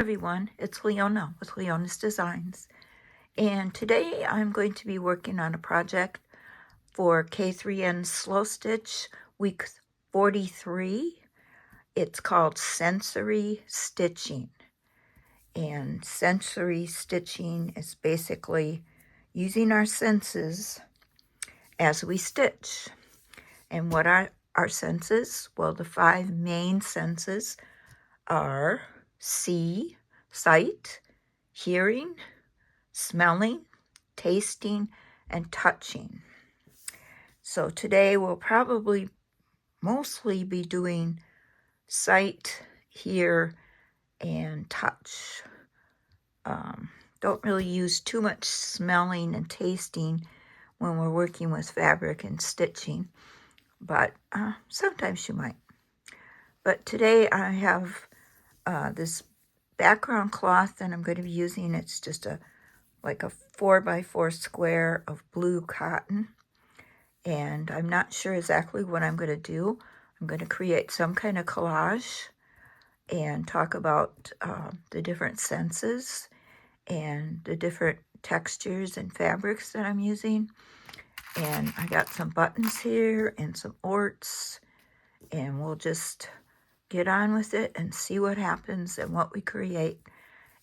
Everyone, it's Leona with Leona's Designs, and today I'm going to be working on a project for K3N Slow Stitch week 43. It's called sensory stitching, and sensory stitching is basically using our senses as we stitch. And what are our senses? Well, the 5 main senses are sight, hearing, smelling, tasting, and touching. So today we'll probably mostly be doing sight, hear, and touch. Don't really use too much smelling and tasting when we're working with fabric and stitching, but sometimes you might. But today I have this background cloth that I'm going to be using. It's just like a 4x4 square of blue cotton, and I'm not sure exactly what I'm going to do. I'm going to create some kind of collage and talk about the different senses and the different textures and fabrics that I'm using. And I got some buttons here and some orts, and we'll just get on with it and see what happens and what we create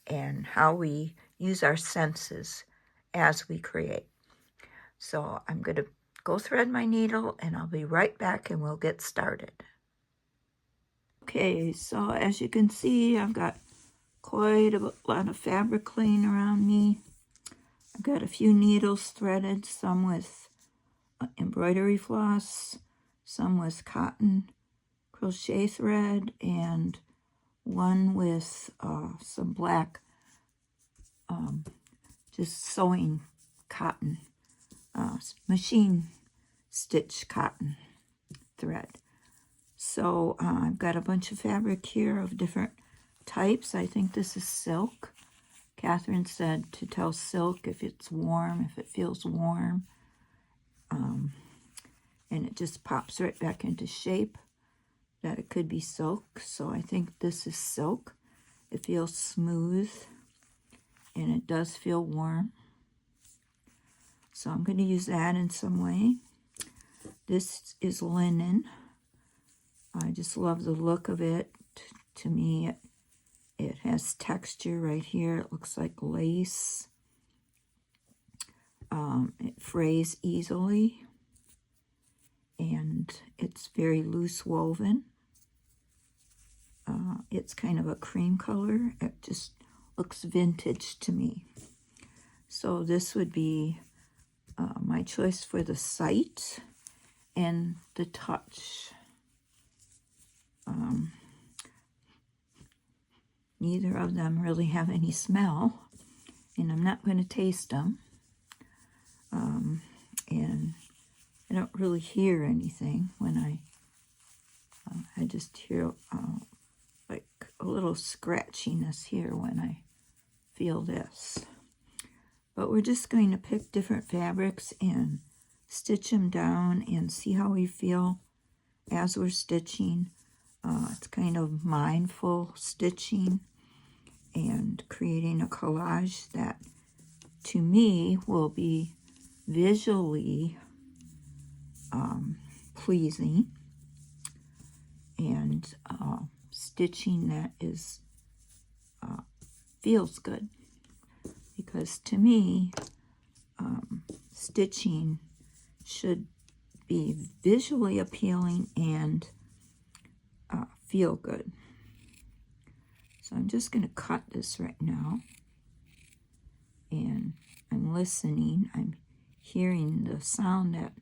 and how we use our senses as we create. So I'm going to go thread my needle and I'll be right back and we'll get started. Okay, so as you can see, I've got quite a lot of fabric laying around me. I've got a few needles threaded, some with embroidery floss, some with cotton crochet thread, and one with some black just sewing cotton, machine stitch cotton thread. So I've got a bunch of fabric here of different types. I think this is silk. Kathryn said to tell silk if it's warm, if it feels warm. And it just pops right back into shape, that it could be silk. So I think this is silk. It feels smooth and it does feel warm. So I'm going to use that in some way. This is linen. I just love the look of it. To me, it has texture right here. It looks like lace. It frays easily. And it's very loose woven. It's kind of a cream color. It just looks vintage to me. So this would be my choice for the sight and the touch. Neither of them really have any smell, and I'm not going to taste them. And I don't really hear anything when I just hear like a little scratchiness here when I feel this. But we're just going to pick different fabrics and stitch them down and see how we feel as we're stitching. It's kind of mindful stitching and creating a collage that to me will be visually pleasing, and stitching that is feels good, because to me stitching should be visually appealing and feel good. So I'm just going to cut this right now, and I'm listening. I'm hearing the sound that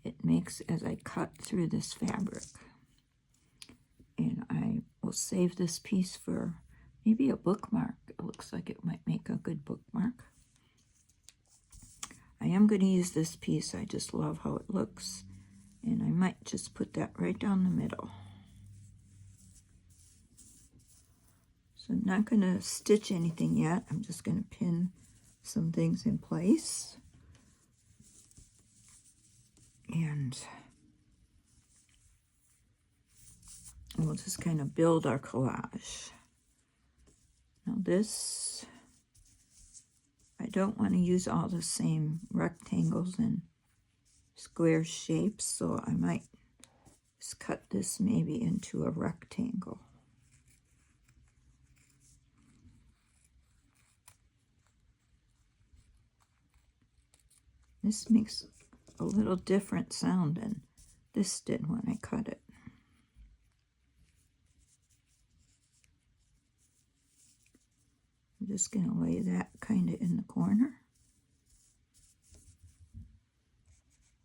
it makes as I cut through this fabric. And I will save this piece for maybe a bookmark. It looks like it might make a good bookmark. I am going to use this piece. I just love how it looks. And I might just put that right down the middle. So I'm not going to stitch anything yet. I'm just going to pin some things in place. And we'll just kind of build our collage. this, I don't want to use all the same rectangles and square shapes, so I might just cut this maybe into a rectangle. This makes a little different sound than this did when I cut it. I'm just going to lay that kind of in the corner.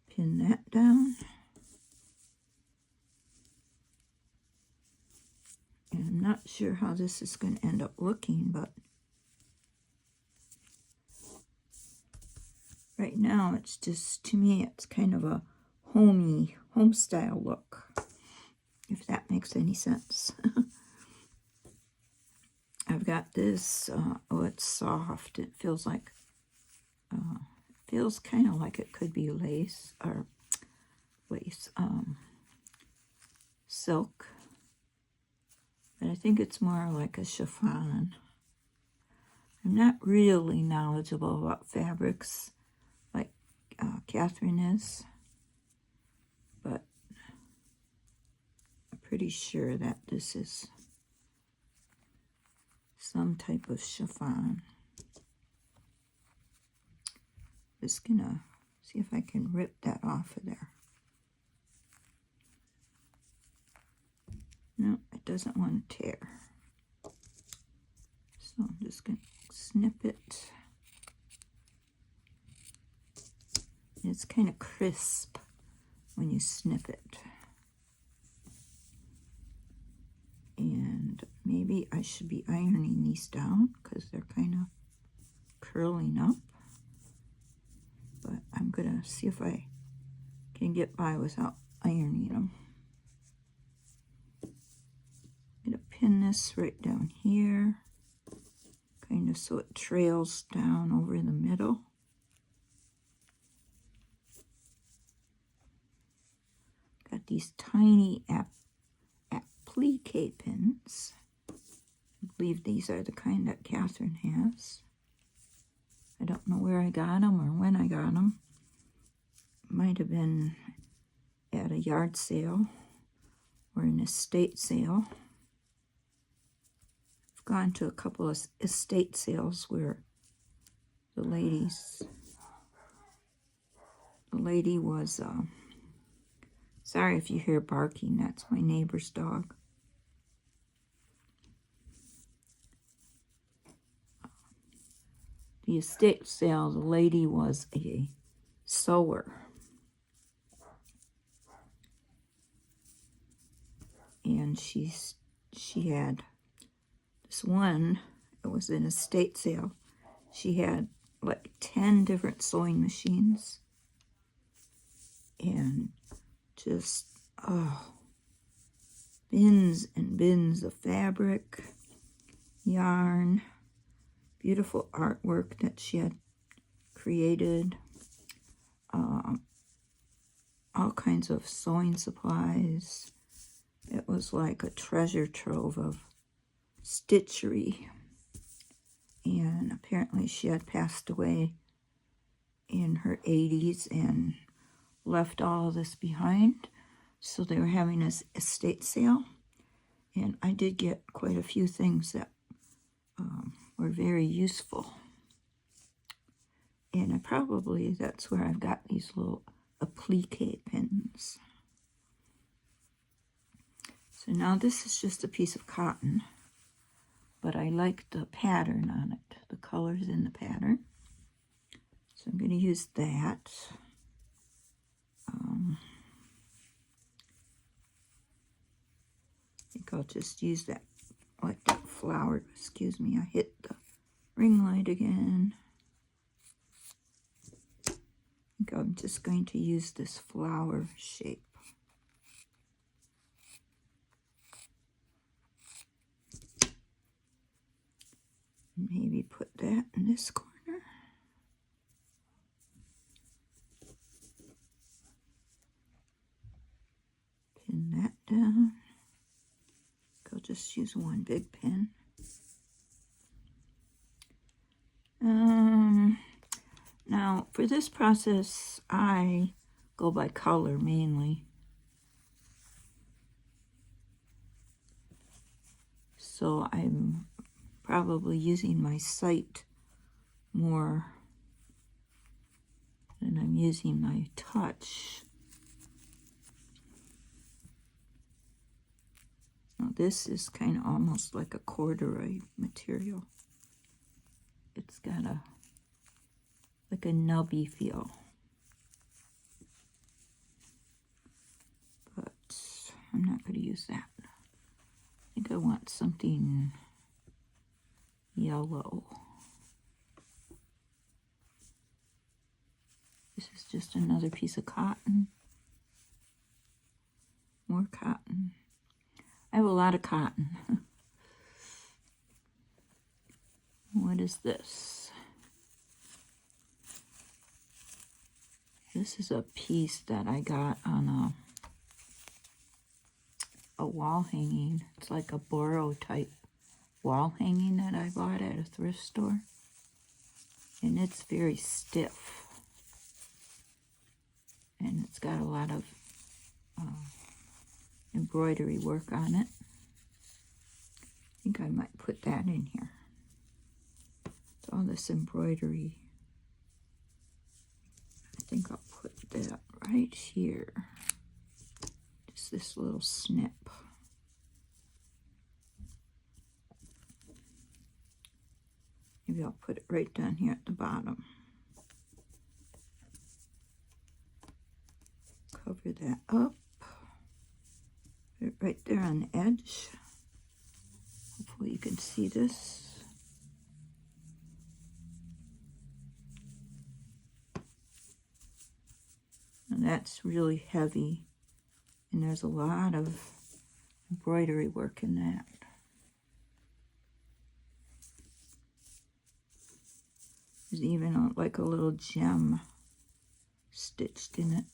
Pin that down. And I'm not sure how this is going to end up looking, but right now it's just, to me, it's kind of a home style look, if that makes any sense. I've got this, oh, it's soft. It feels like, feels kind of like it could be lace, or silk. But I think it's more like a chiffon. I'm not really knowledgeable about fabrics like Kathryn is, but I'm pretty sure that this is some type of chiffon. Just gonna see if I can rip that off of there. No, it doesn't want to tear. So I'm just gonna snip it. It's kind of crisp when you snip it. And maybe I should be ironing these down because they're kind of curling up. But I'm gonna see if I can get by without ironing them. I'm gonna pin this right down here, kind of so it trails down over the middle. Got these tiny applique pins. I believe these are the kind that Kathryn has. I don't know where I got them or when I got them. Might have been at a yard sale or an estate sale. I've gone to a couple of estate sales where the lady was, sorry if you hear barking, that's my neighbor's dog. The estate sale, the lady was a sewer. And she had this one, it was an estate sale. She had like 10 different sewing machines. And just, bins and bins of fabric, yarn, beautiful artwork that she had created, all kinds of sewing supplies. It was like a treasure trove of stitchery. And apparently she had passed away in her 80s and left all of this behind. So they were having this estate sale. And I did get quite a few things that were very useful. And that's where I've got these little applique pins. So now this is just a piece of cotton, but I like the pattern on it, the colors in the pattern. So I'm going to use that. I think I'll just use that, like that flower. Excuse me, I hit the ring light again. I think I'm just going to use this flower shape. Maybe put that in this corner. Pin that down. I'll just use one big pin. for this process, I go by color mainly. So I'm probably using my sight more than I'm using my touch. Now this is kind of almost like a corduroy material. It's got like a nubby feel. But I'm not going to use that. I think I want something yellow. This is just another piece of cotton. More cotton. I have a lot of cotton. What is this? This is a piece that I got on a wall hanging. It's like a Boro type wall hanging that I bought at a thrift store. And it's very stiff. And it's got a lot of embroidery work on it. I think I might put that in here. It's all this embroidery. I think I'll put that right here. Just this little snip. Maybe I'll put it right down here at the bottom. Cover that up. Put it right there on the edge. Hopefully you can see this. And that's really heavy. And there's a lot of embroidery work in that. There's even like a little gem stitched in it.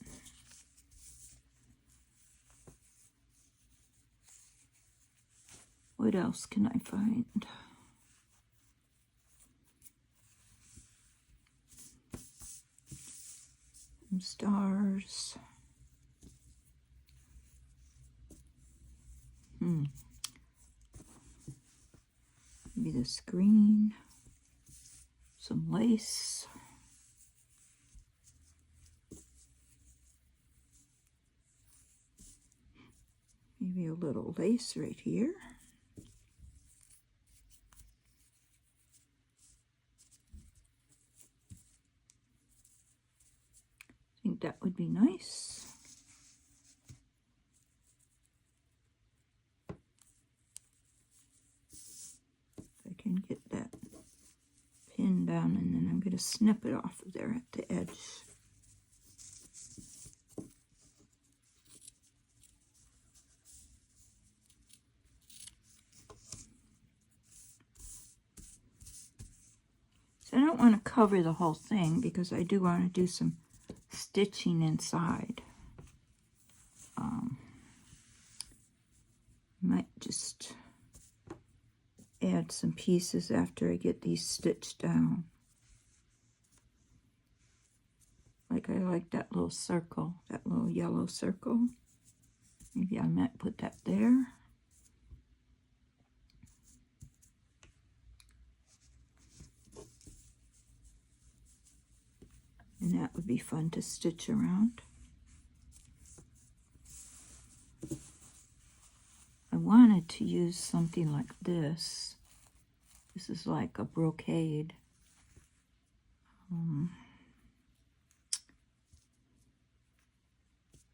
What else can I find? Some stars. Maybe this green. Some lace. Maybe a little lace right here. I think that would be nice. If I can get that pin down, and then I'm going to snip it off of there at the edge. So I don't want to cover the whole thing because I do want to do some stitching inside. Might just add some pieces after I get these stitched down. Like I like that little circle, that little yellow circle. Maybe I might put that there. And that would be fun to stitch around. I wanted to use something like this. This is like a brocade. I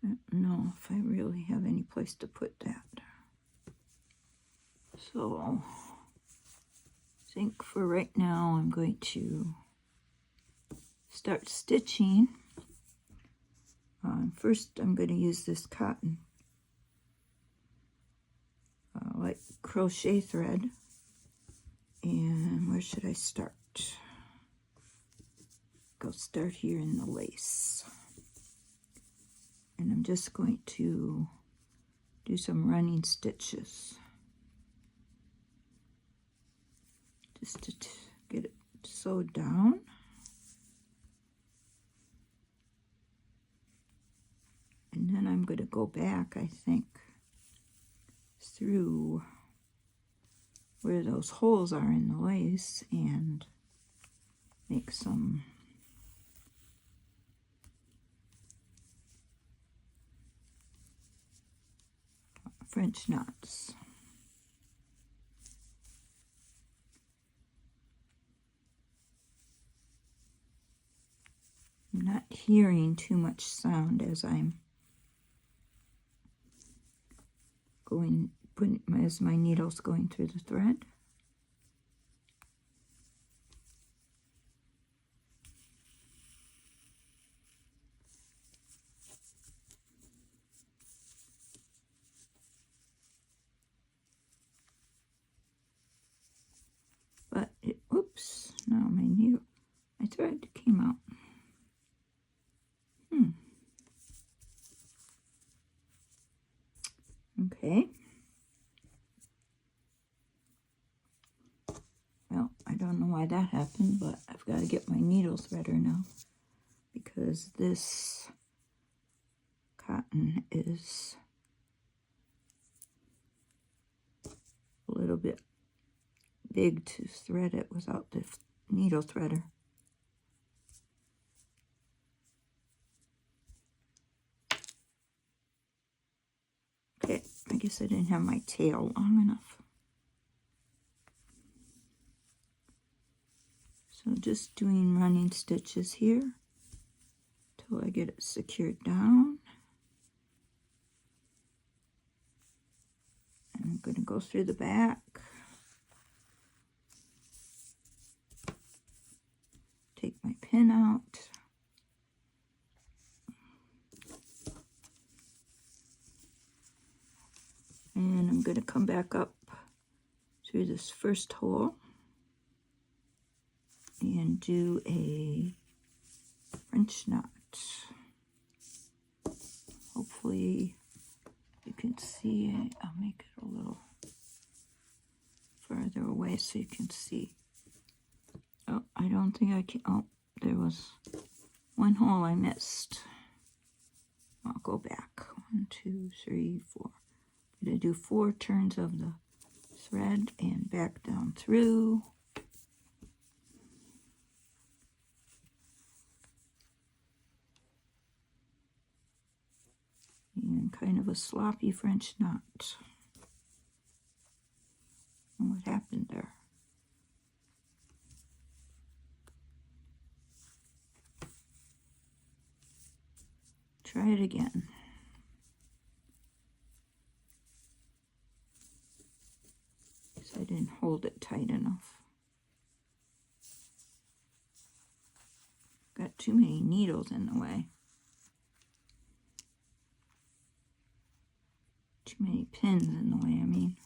don't know if I really have any place to put that. So I think for right now I'm going to start stitching. First I'm going to use this cotton like crochet thread. And where should I start? Go start here in the lace. And I'm just going to do some running stitches. Just to get it sewed down. go back, I think, through where those holes are in the lace and make some French knots. I'm not hearing too much sound as I'm as my needle's going through the thread. But oops, now my thread came out. Okay. Well, I don't know why that happened, but I've got to get my needle threader now because this cotton is a little bit big to thread it without the needle threader. Okay, I guess I didn't have my tail long enough. So just doing running stitches here till I get it secured down. And I'm going to go through the back. Take my pin out. And I'm going to come back up through this first hole and do a French knot. Hopefully you can see it. I'll make it a little further away so you can see. Oh, I don't think I can. Oh, there was one hole I missed. I'll go back. 1, 2, 3, 4. I'm going to do 4 turns of the thread and back down through. And kind of a sloppy French knot. What happened there? Try it again. Because I didn't hold it tight enough. Got too many needles in the way. Too many pins in the way, I mean.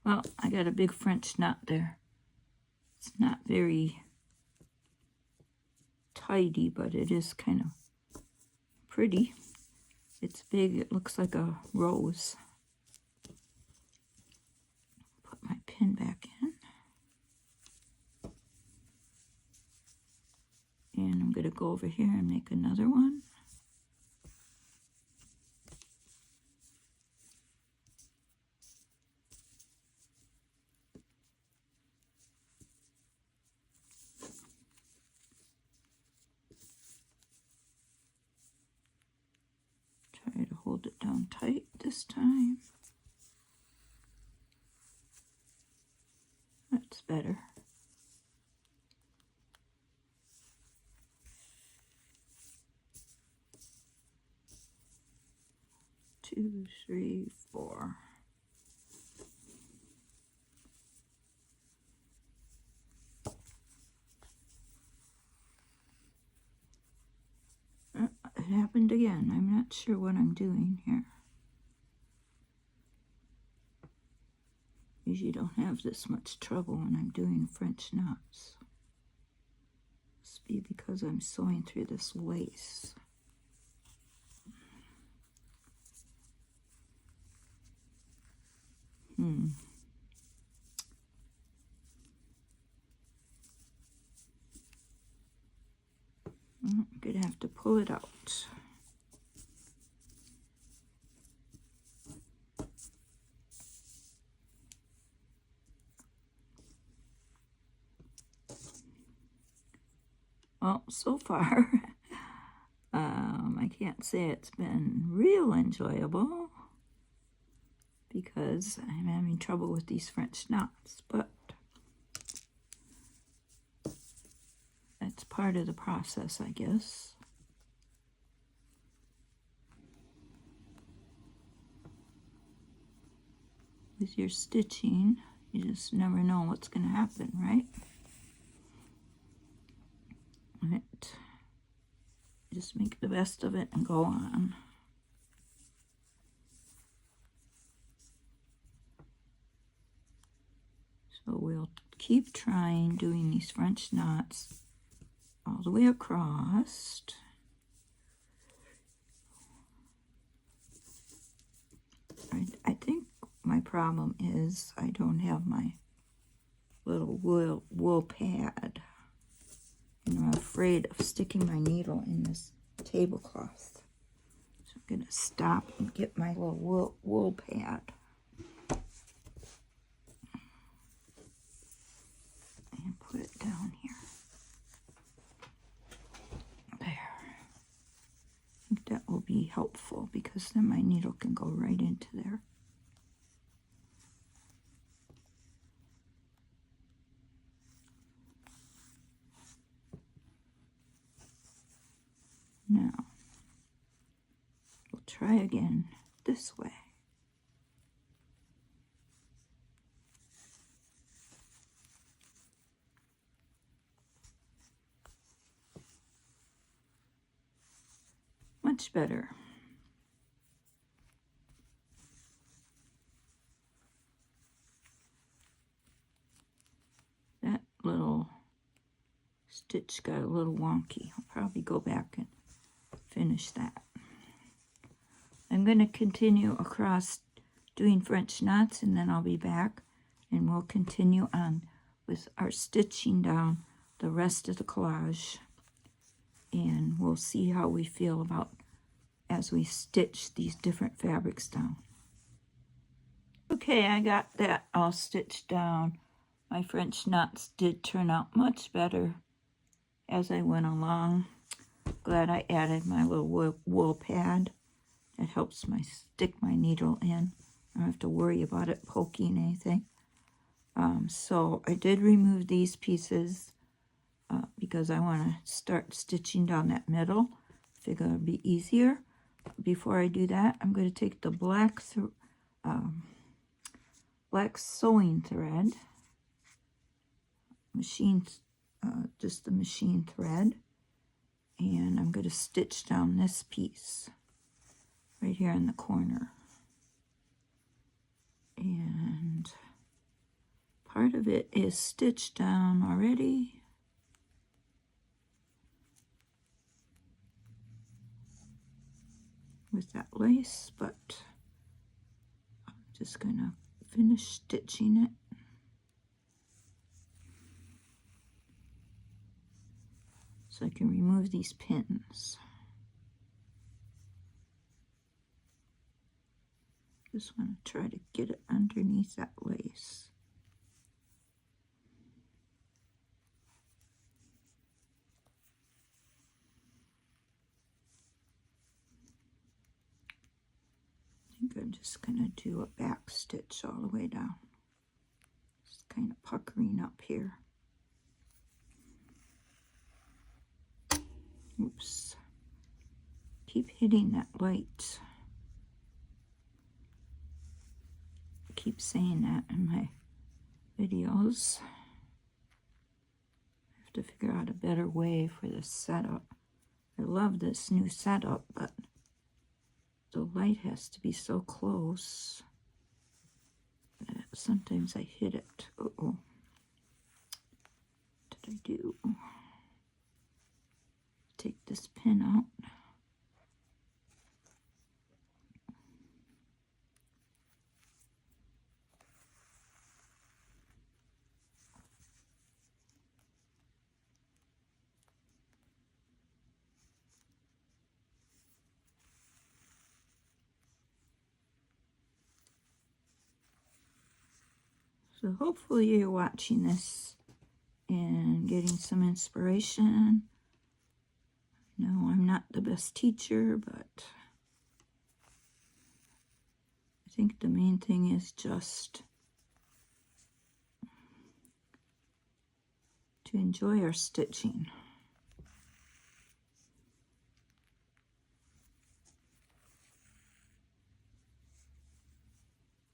Well, I got a big French knot there. It's not very tidy, but it is kind of pretty. It's big. It looks like a rose. Put my pin back in. And I'm going to go over here and make another one. Try to hold it down tight this time. That's better. Two, three, four. It happened again. I'm not sure what I'm doing here. Usually don't have this much trouble when I'm doing French knots. Must be because I'm sewing through this lace. I'm gonna have to pull it out. Well, so far, I can't say it's been real enjoyable because I'm having trouble with these French knots, but that's part of the process, I guess. With your stitching, you just never know what's going to happen, right? Just make the best of it and go on. So we'll keep trying doing these French knots all the way across. I think my problem is I don't have my little wool pad. And I'm afraid of sticking my needle in this tablecloth. So I'm going to stop and get my little wool pad. And put it down here. There. I think that will be helpful because then my needle can go right into there. Now, we'll try again this way. Much better. That little stitch got a little wonky. I'll probably go back and finish that. I'm going to continue across doing French knots, and then I'll be back and we'll continue on with our stitching down the rest of the collage, and we'll see how we feel about as we stitch these different fabrics down. Okay, I got that all stitched down. My French knots did turn out much better as I went along. Glad I added my little wool pad. That helps stick my needle in. I don't have to worry about it poking anything. So I did remove these pieces because I want to start stitching down that middle. Figure it'll be easier. Before I do that, I'm going to take the black sewing thread, just the machine thread, and I'm going to stitch down this piece right here in the corner. And part of it is stitched down already. With that lace, but I'm just going to finish stitching it. So I can remove these pins. Just want to try to get it underneath that lace. I think I'm just going to do a back stitch all the way down. Just kind of puckering up here. Oops. Keep hitting that light. I keep saying that in my videos. I have to figure out a better way for this setup. I love this new setup, but the light has to be so close. Sometimes I hit it. Uh-oh. What did I do? Take this pin out. So hopefully you're watching this and getting some inspiration. No, I'm not the best teacher, but I think the main thing is just to enjoy our stitching.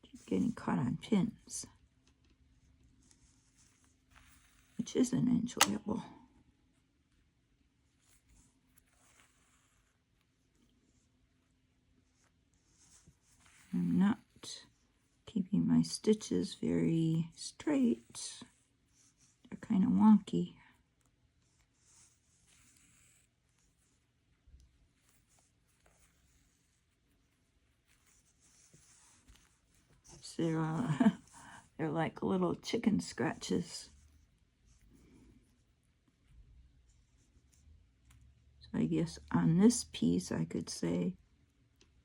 Keep getting caught on pins, which isn't enjoyable. I'm not keeping my stitches very straight. They're kind of wonky. So they're like little chicken scratches. So I guess on this piece I could say,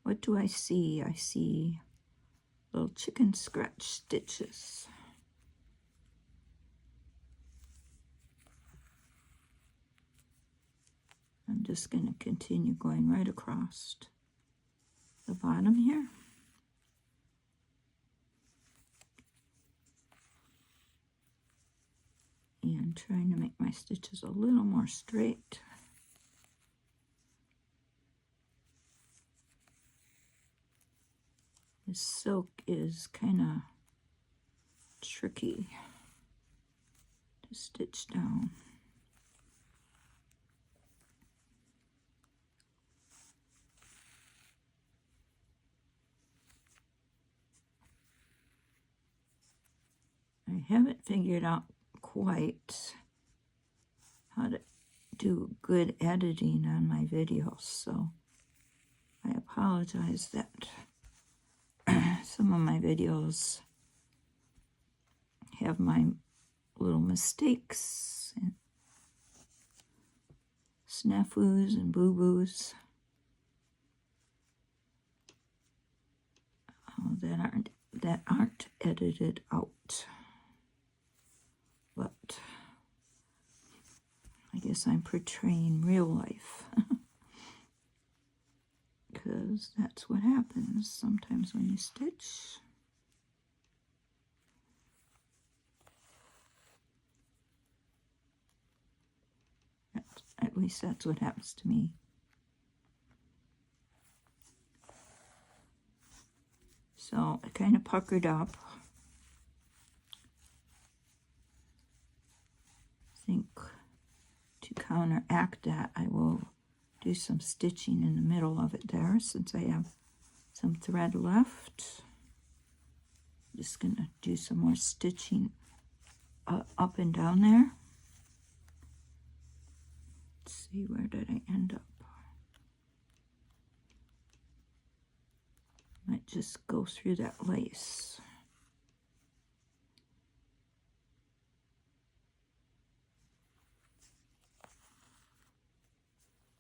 what do I see? I see little chicken scratch stitches. I'm just going to continue going right across the bottom here. And trying to make my stitches a little more straight. This silk is kind of tricky to stitch down. I haven't figured out quite how to do good editing on my videos, so I apologize that some of my videos have my little mistakes and snafus and boo-boos that aren't edited out. But I guess I'm portraying real life because that's what happens sometimes when you stitch. At least that's what happens to me. So I kind of puckered up. I think to counteract that, I will do some stitching in the middle of it there since I have some thread left. Just going to do some more stitching up and down there. Let's see, where did I end up? Might just go through that lace.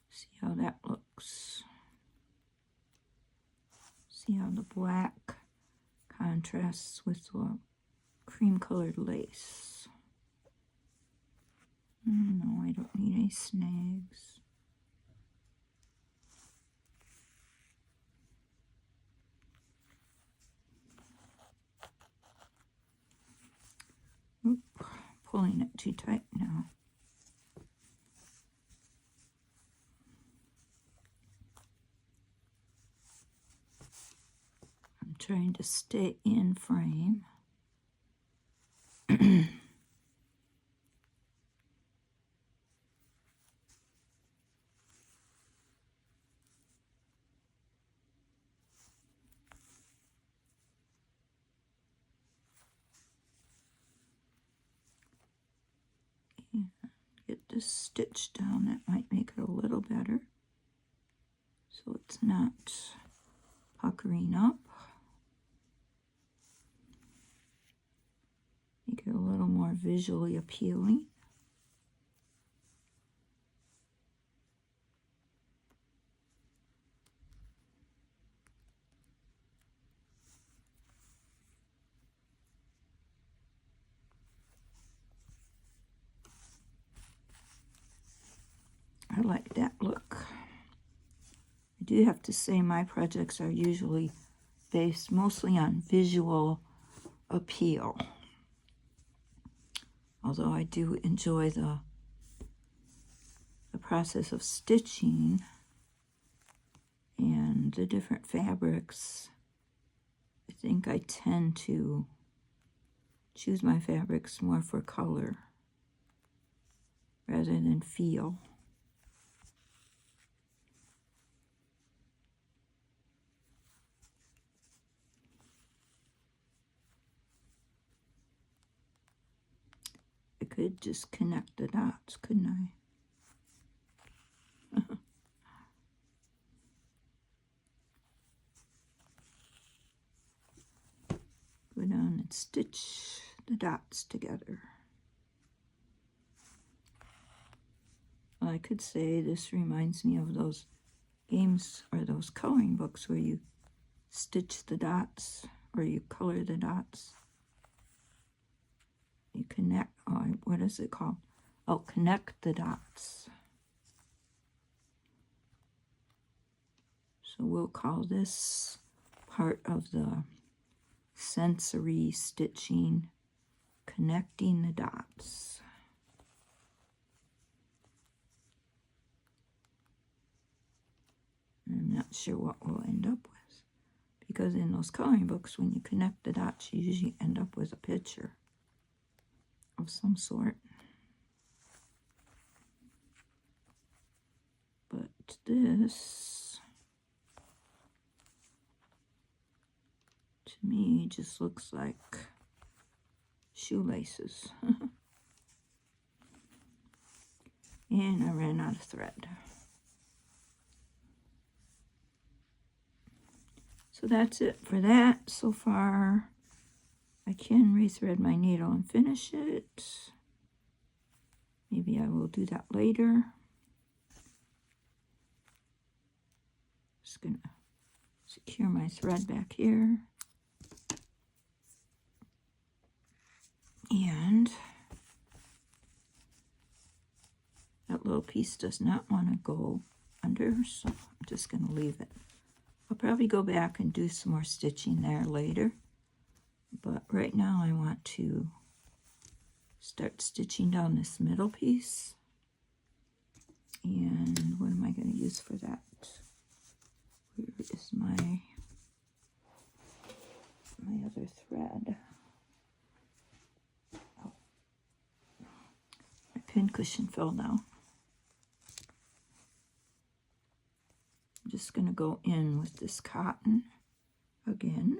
See how that looks. See how the black contrasts with the cream colored lace. No, I don't need any snags. Oop, pulling it too tight now. I'm trying to stay in frame. Get this stitch down, that might make it a little better. So it's not puckering up. Make it a little more visually appealing. I like that look. I do have to say my projects are usually based mostly on visual appeal. Although I do enjoy the process of stitching and the different fabrics. I think I tend to choose my fabrics more for color rather than feel. I could just connect the dots, couldn't I? Go down and stitch the dots together. Well, I could say this reminds me of those games or those coloring books where you stitch the dots or you color the dots. You connect, what is it called? Oh, connect the dots. So we'll call this part of the sensory stitching, connecting the dots. I'm not sure what we'll end up with, because in those coloring books, when you connect the dots, you usually end up with a picture of some sort. But this, to me, just looks like shoelaces. And I ran out of thread. So that's it for that so far. I can rethread my needle and finish it. Maybe I will do that later. Just gonna secure my thread back here. And that little piece does not want to go under, so I'm just gonna leave it. I'll probably go back and do some more stitching there later. But right now I want to start stitching down this middle piece. And what am I going to use for that? Where is my other thread? Oh. My pin cushion fell down. I'm just going to go in with this cotton again.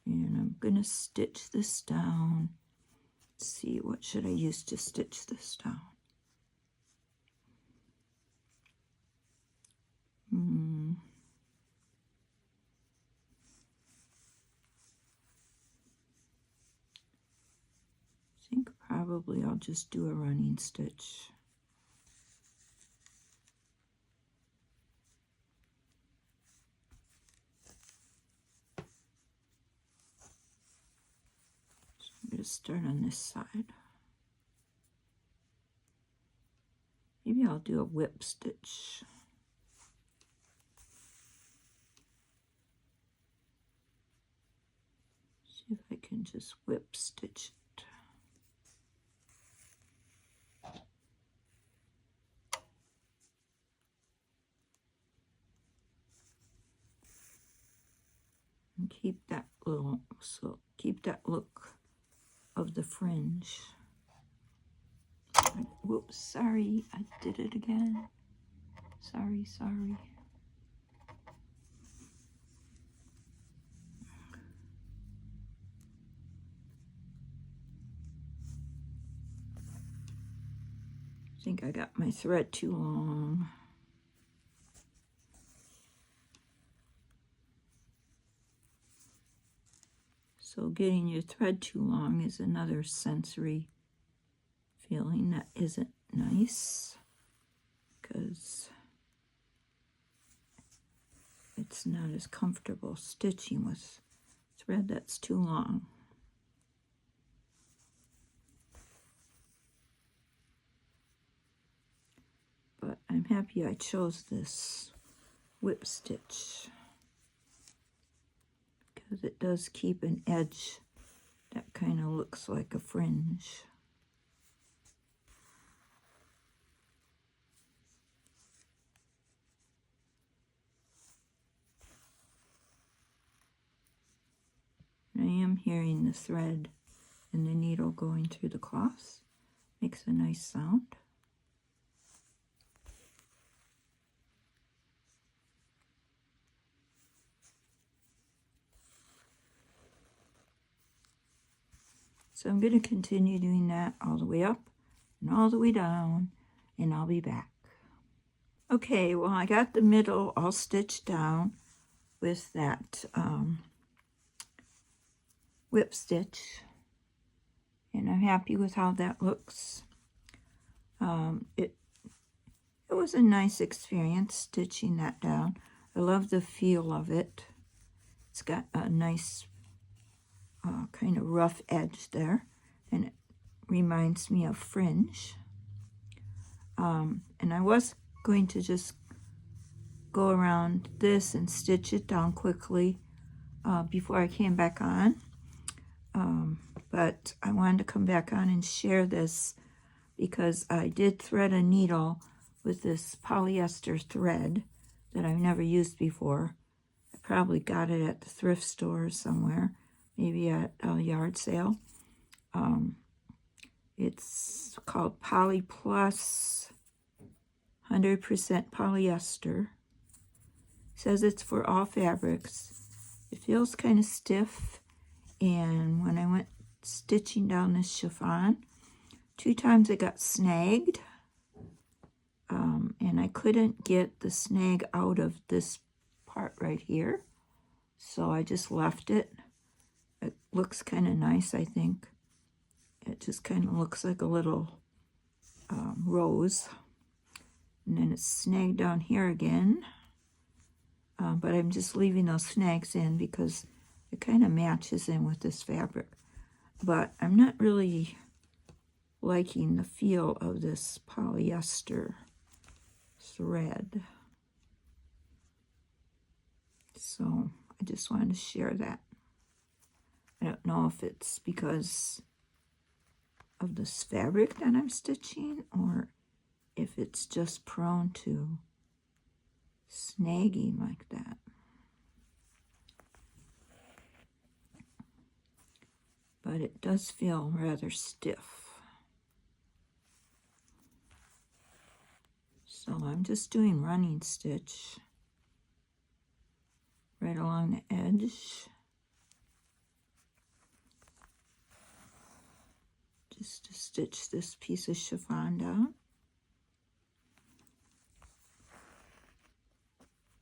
And I'm going to stitch this down. Let's see, what should I use to stitch this down? I think probably I'll just do a running stitch. I'm going to start on this side. Maybe I'll do a whip stitch. See if I can just whip stitch it. And keep that look of the fringe. Whoops, sorry, I did it again. Sorry. I think I got my thread too long. So getting your thread too long is another sensory feeling that isn't nice, because it's not as comfortable stitching with thread that's too long. happy I chose this whip stitch because it does keep an edge that kind of looks like a fringe. I am hearing the thread and the needle going through the cloth. Makes a nice sound. So I'm going to continue doing that all the way up and all the way down, and I'll be back. Okay, well, I got the middle all stitched down with that whip stitch, and I'm happy with how that looks. It was a nice experience stitching that down. I love the feel of it. It's got a nice kind of rough edge there, and it reminds me of fringe. And I was going to just go around this and stitch it down quickly before I came back on. But I wanted to come back on and share this because I did thread a needle with this polyester thread that I've never used before. I probably got it at the thrift store somewhere, maybe at a yard sale. It's called Poly Plus 100% polyester. It says it's for all fabrics. It feels kind of stiff, and when I went stitching down this chiffon, 2 times it got snagged, and I couldn't get the snag out of this part right here, so I just left it. It looks kind of nice, I think. It just kind of looks like a little rose, and then it's snagged down here again, but I'm just leaving those snags in because it kind of matches in with this fabric. But I'm not really liking the feel of this polyester thread. So I just wanted to share that. I don't know if it's because of this fabric that I'm stitching or if it's just prone to snagging like that. But it does feel rather stiff. So I'm just doing running stitch right along the edge, just to stitch this piece of chiffon down.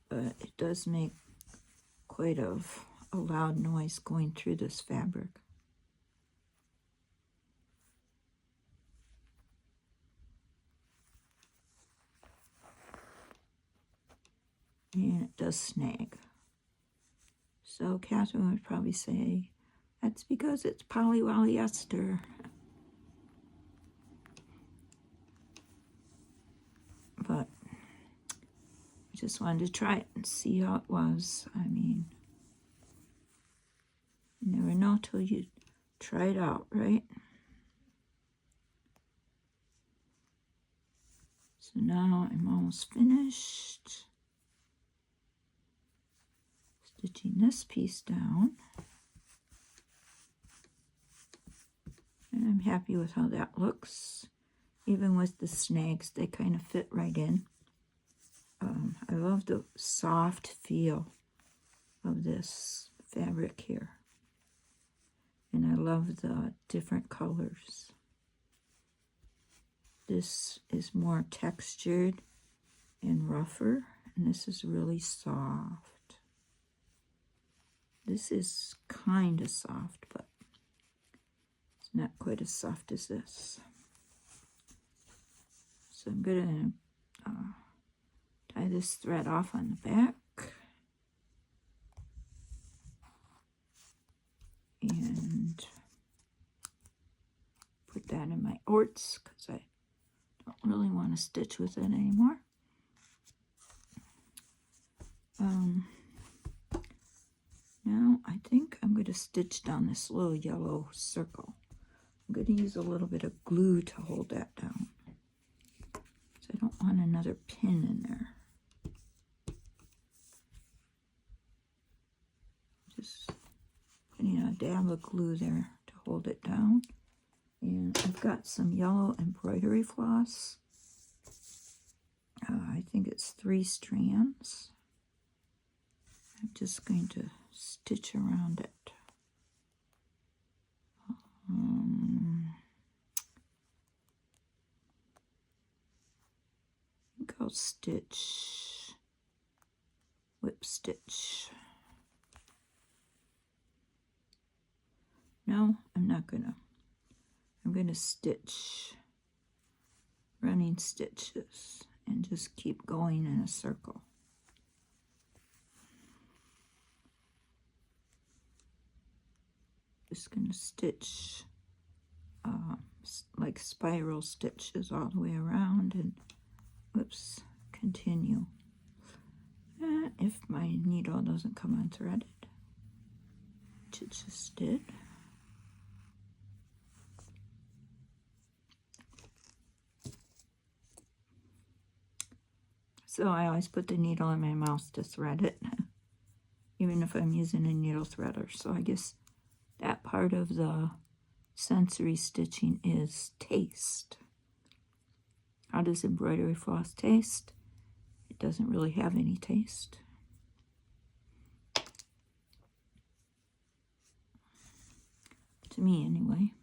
But it does make quite a loud noise going through this fabric. And it does snag. So Kathryn would probably say, that's because it's polyester. But I just wanted to try it and see how it was. I mean, you never know till you try it out, right? So now I'm almost finished stitching this piece down. And I'm happy with how that looks. Even with the snags, they kind of fit right in. I love the soft feel of this fabric here. And I love the different colors. This is more textured and rougher, and this is really soft. This is kind of soft, but it's not quite as soft as this. So I'm going to tie this thread off on the back. And put that in my orts because I don't really want to stitch with it anymore. Now I think I'm going to stitch down this little yellow circle. I'm going to use a little bit of glue to hold that down. So I don't want another pin in there. Just putting a dab of glue there to hold it down. And I've got some yellow embroidery floss. I think it's 3 strands. I'm just going to stitch around it. I think I'll stitch, whip stitch. No, I'm not gonna. I'm gonna stitch running stitches and just keep going in a circle. Just gonna stitch like spiral stitches all the way around and whoops, continue. And if my needle doesn't come unthreaded, which it just did. So I always put the needle in my mouth to thread it, even if I'm using a needle threader. So I guess that part of the sensory stitching is taste. How does embroidery floss taste? It doesn't really have any taste. To me, anyway.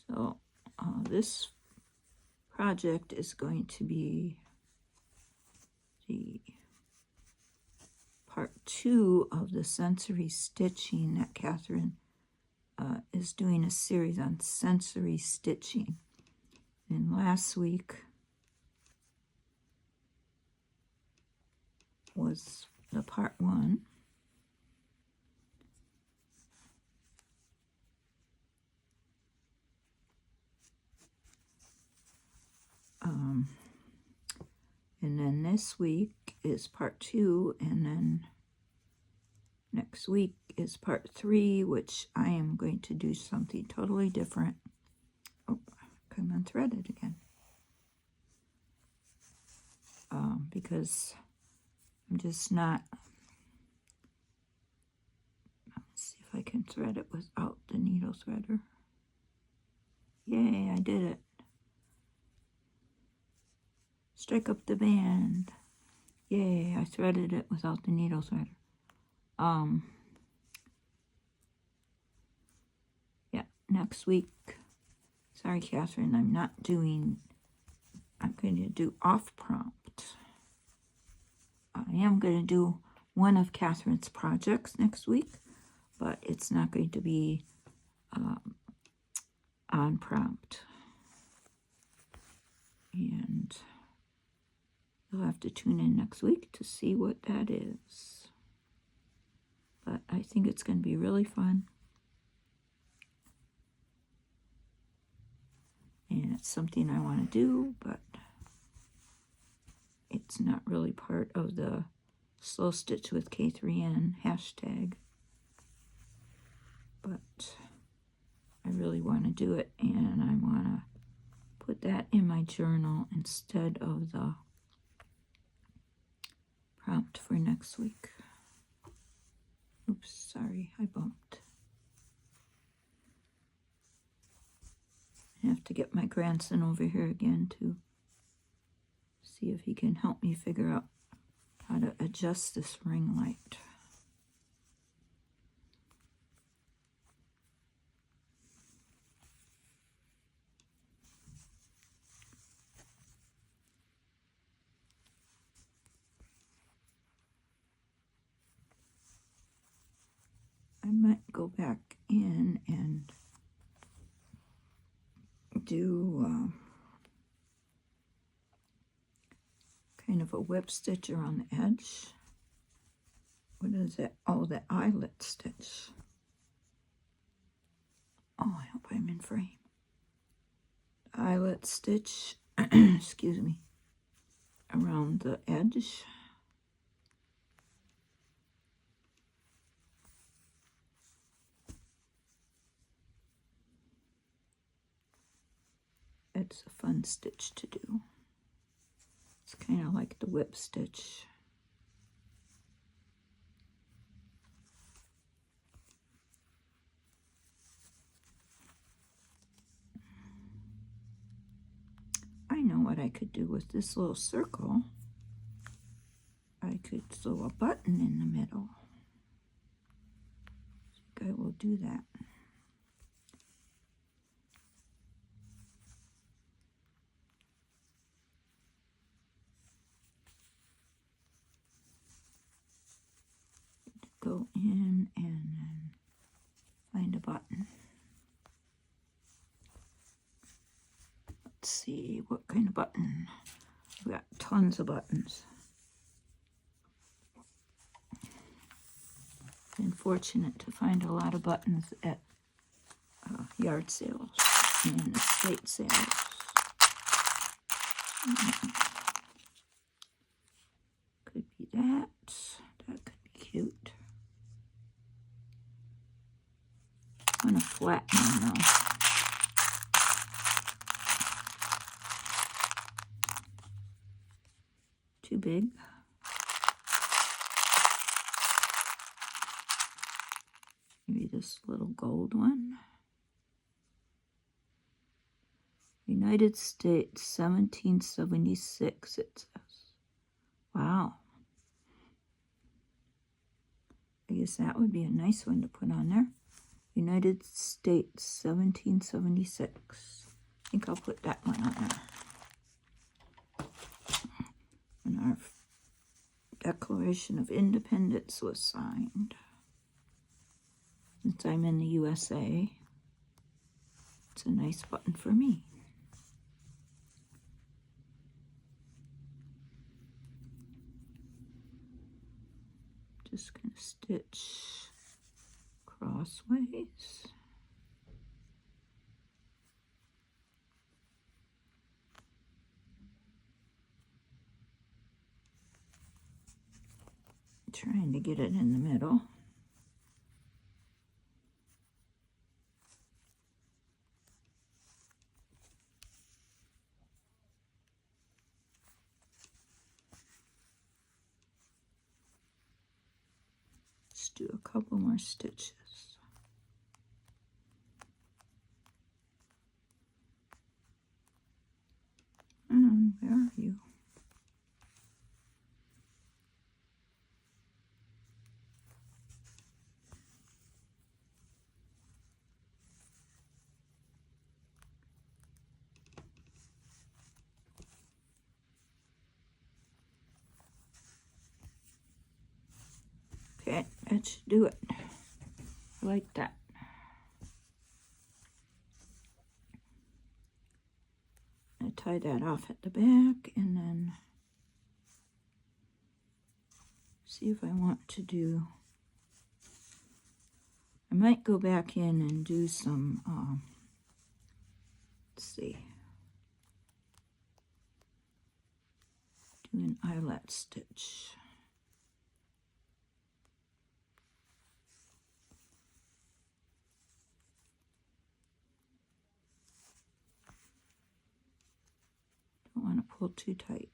So this project is going to be the part 2 of the sensory stitching that Kathryn is doing a series on sensory stitching. And last week was the part 1. And then this week is part 2, and then next week is part 3, which I am going to do something totally different. Oh, come unthreaded again. Because I'm just not, let's see if I can thread it without the needle threader. Yay, I did it. Strike up the band. Yay, I threaded it without the needle threader. Yeah, next week. Sorry, Kathryn, I'm going to do off prompt. I am going to do one of Kathryn's projects next week, but it's not going to be on prompt. And you'll have to tune in next week to see what that is. But I think it's going to be really fun. And it's something I want to do, but it's not really part of the Slow Stitch with Kathryn hashtag. But I really want to do it, and I want to put that in my journal instead of the prompt for next week. Oops, sorry, I bumped. I have to get my grandson over here again to see if he can help me figure out how to adjust this ring light. I might go back in and do kind of a whip stitch around the edge. What is it? Oh, the eyelet stitch. Oh, I hope I'm in frame. Eyelet stitch, excuse me, around the edge. It's a fun stitch to do. It's kind of like the whip stitch. I know what I could do with this little circle. I could sew a button in the middle. I think I will do that. Go in and then find a button. Let's see, what kind of button? We got tons of buttons. Been fortunate to find a lot of buttons at yard sales and estate sales. Could be that. That could be cute. I'm gonna flatten them though. Too big. Maybe this little gold one. United States, 1776, it says. Wow. I guess that would be a nice one to put on there. United States, 1776. I think I'll put that one on there. When our Declaration of Independence was signed. Since I'm in the USA, it's a nice button for me. Just gonna stitch crossways. Trying to get it in the middle. Let's do a couple more stitches. And where are you? Okay, that should do it. I like that. I tie that off at the back and then see if I want to do. I might go back in and do some, let's see, do an eyelet stitch. Don't want to pull too tight.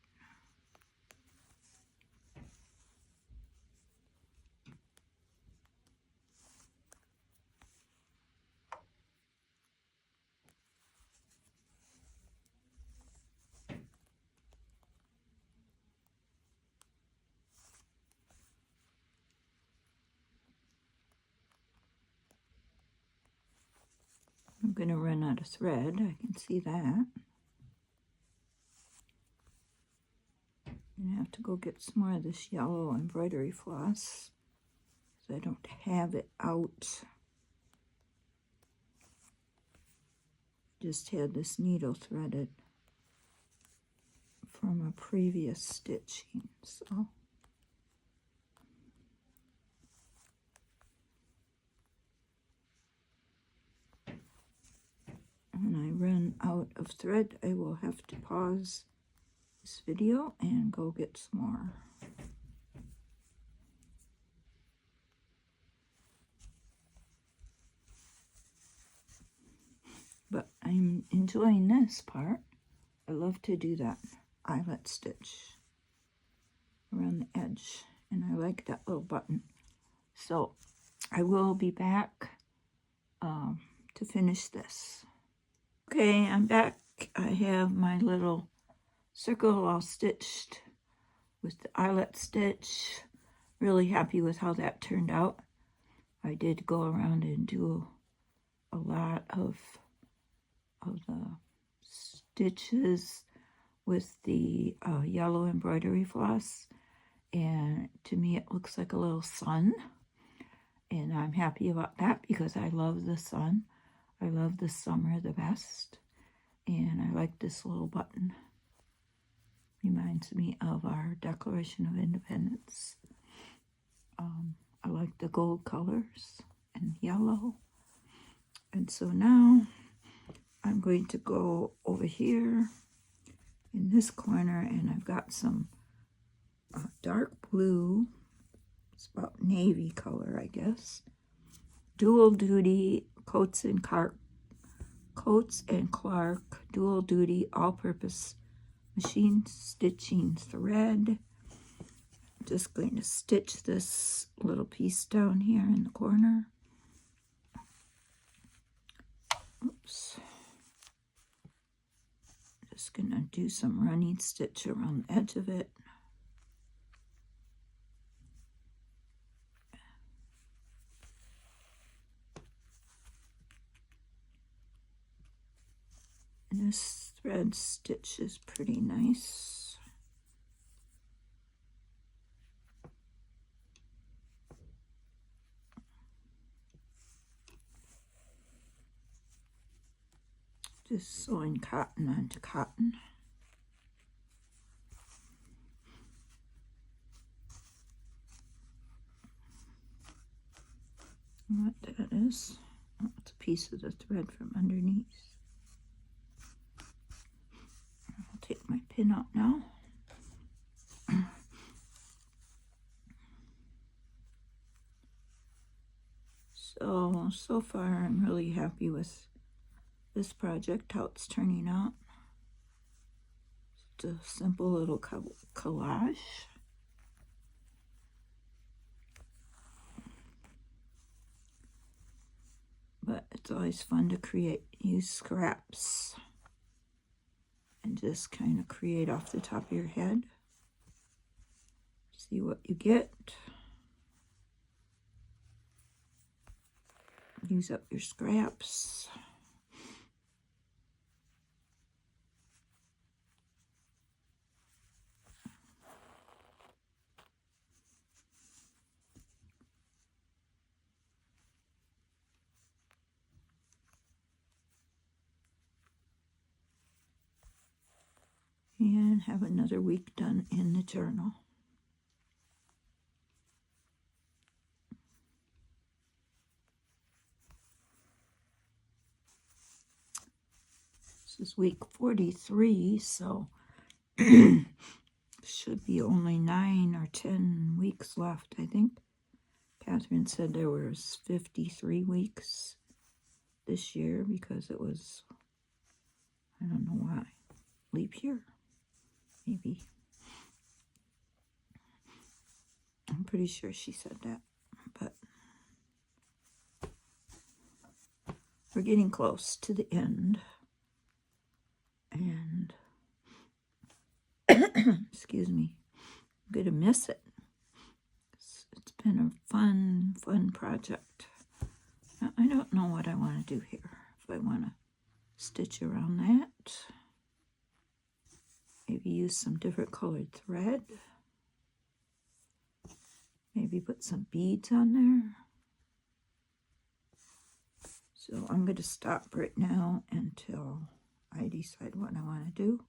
I'm going to run out of thread. I can see that. I'm going to have to go get some more of this yellow embroidery floss because I don't have it out. Just had this needle threaded from a previous stitching. So when I run out of thread, I will have to pause this video and go get some more. But I'm enjoying this part. I love to do that eyelet stitch around the edge, and I like that little button. So I will be back to finish this. Okay, I'm back. I have my little circle all stitched with the eyelet stitch. Really happy with how that turned out. I did go around and do a lot of the stitches with the yellow embroidery floss, and to me it looks like a little sun, and I'm happy about that because I love the sun. I love the summer the best, and I like this little button. Reminds me of our Declaration of Independence. I like the gold colors and yellow. And so now I'm going to go over here in this corner, and I've got some dark blue. It's about navy color, I guess. Dual duty Coats and Clark dual duty all-purpose machine stitching thread. I'm just going to stitch this little piece down here in the corner. Oops. Just gonna do some running stitch around the edge of it. And this thread stitch is pretty nice. Just sewing cotton onto cotton. What that is, oh, it's a piece of the thread from underneath. I'll take my pin out now. So far I'm really happy with this project, how it's turning out. It's a simple little collage. But it's always fun to use scraps and just kind of create off the top of your head. See what you get. Use up your scraps. And have another week done in the journal. This is week 43, so should be only 9 or 10 weeks left, I think. Kathryn said there was 53 weeks this year because it was, I don't know why, leap year, maybe. I'm pretty sure she said that, but we're getting close to the end. And excuse me, I'm gonna miss it. It's been a fun project. I don't know what I want to do here. If I want to stitch around that, maybe use some different colored thread, maybe put some beads on there. So I'm going to stop right now until I decide what I want to do.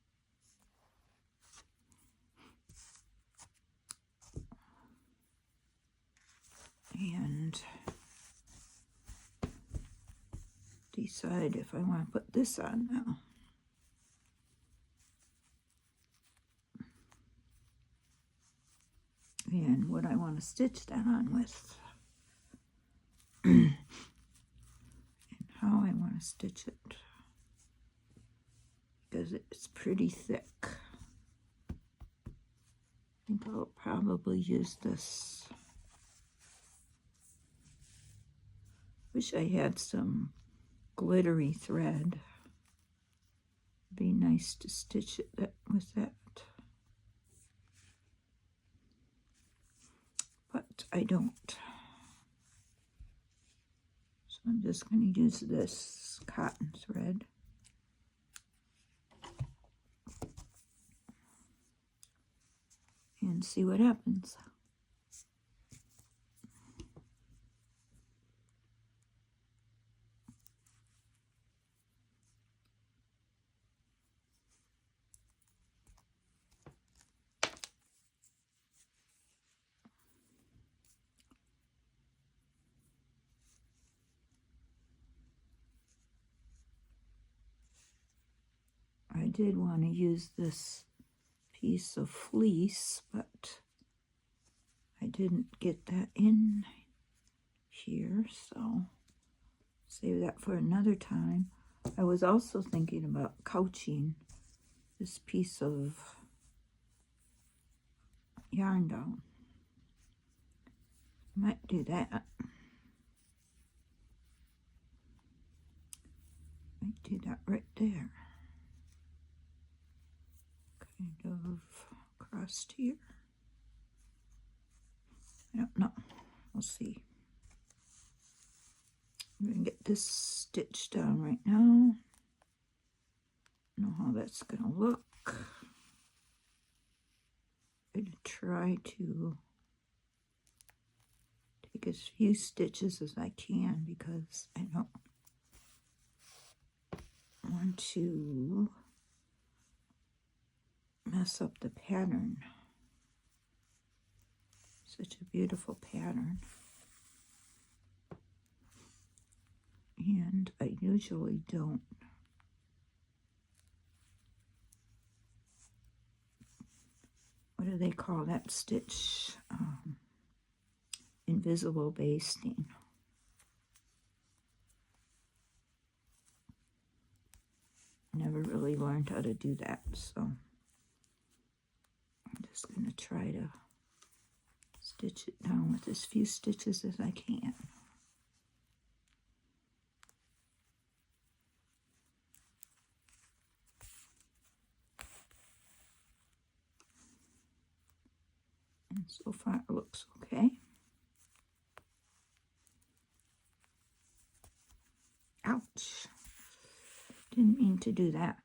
and decide if I want to put this on now. And what I want to stitch that on with. And how I want to stitch it. Because it's pretty thick. I think I'll probably use this. Wish I had some glittery thread. Be nice to stitch it with that. But I don't. So I'm just going to use this cotton thread. And see what happens. I did want to use this piece of fleece, but I didn't get that in here, so save that for another time. I was also thinking about couching this piece of yarn down. Might do that. Might do that right there. Kind of crossed here. I don't know. We'll see. I'm going to get this stitched down right now. Know how that's going to look. I'm going to try to take as few stitches as I can because I don't want to mess up the pattern. Such a beautiful pattern. And I usually don't what do they call that stitch? Invisible basting. Never really learned how to do that, so I'm just going to try to stitch it down with as few stitches as I can. And so far it looks okay. Ouch. Didn't mean to do that.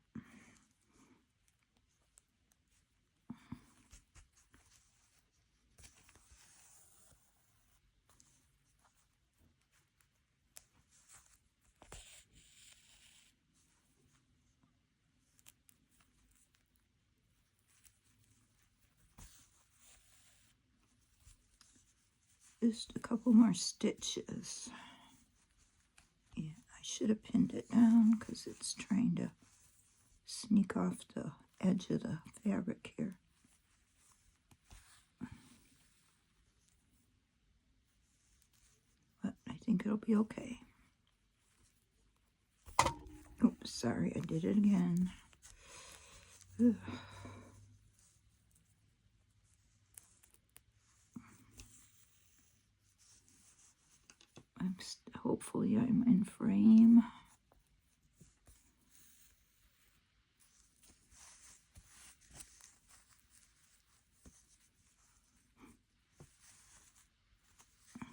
Just a couple more stitches. Yeah, I should have pinned it down because it's trying to sneak off the edge of the fabric here. But I think it'll be okay. Oops, sorry, I did it again. Ugh. Hopefully I'm in frame.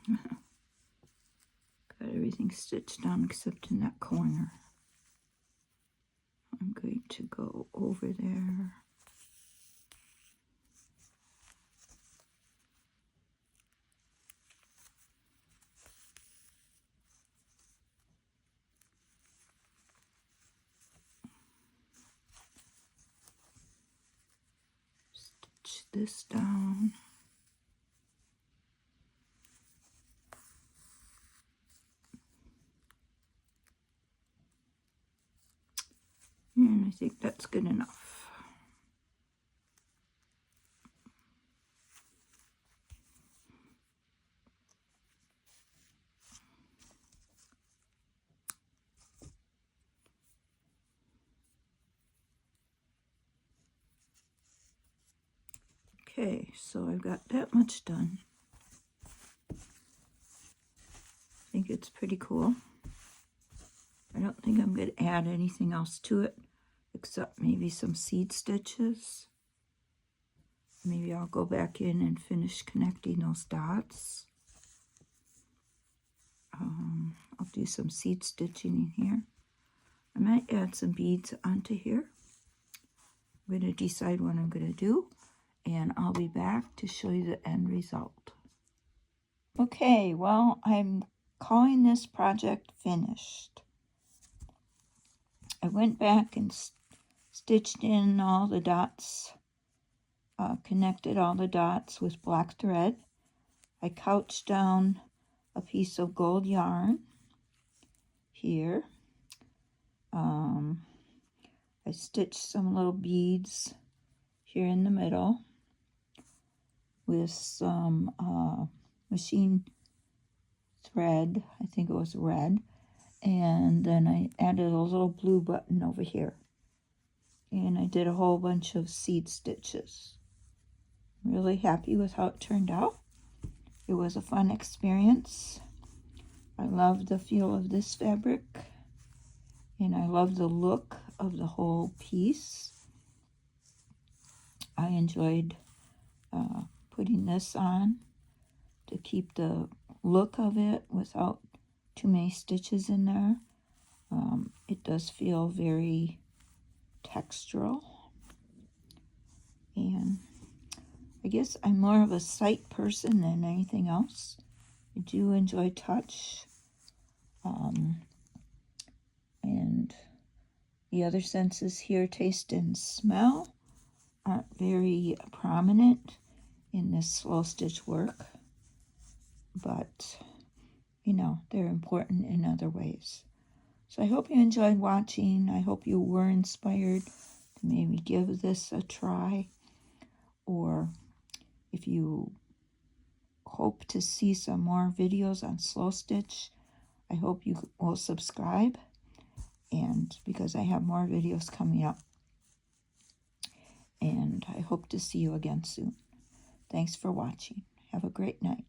Got everything stitched down except in that corner. I'm going to go over there. Stitch this down. think that's good enough. Okay, so I've got that much done. I think it's pretty cool. I don't think I'm going to add anything else to it except maybe some seed stitches. Maybe I'll go back in and finish connecting those dots. I'll do some seed stitching in here. I might add some beads onto here. I'm going to decide what I'm going to do, and I'll be back to show you the end result. Okay, well, I'm calling this project finished. I went back and stitched in all the dots, connected all the dots with black thread. I couched down a piece of gold yarn here. I stitched some little beads here in the middle with some machine thread. I think it was red. And then I added a little blue button over here. And I did a whole bunch of seed stitches. I'm really happy with how it turned out. It was a fun experience. I love the feel of this fabric. And I love the look of the whole piece. I enjoyed putting this on to keep the look of it without too many stitches in there. It does feel very textural. And I guess I'm more of a sight person than anything else. I do enjoy touch. And the other senses here, taste and smell, aren't very prominent in this slow stitch work. But, you know, they're important in other ways. So I hope you enjoyed watching. I hope you were inspired to maybe give this a try. Or if you hope to see some more videos on slow stitch, I hope you will subscribe. And because I have more videos coming up. And I hope to see you again soon. Thanks for watching. Have a great night.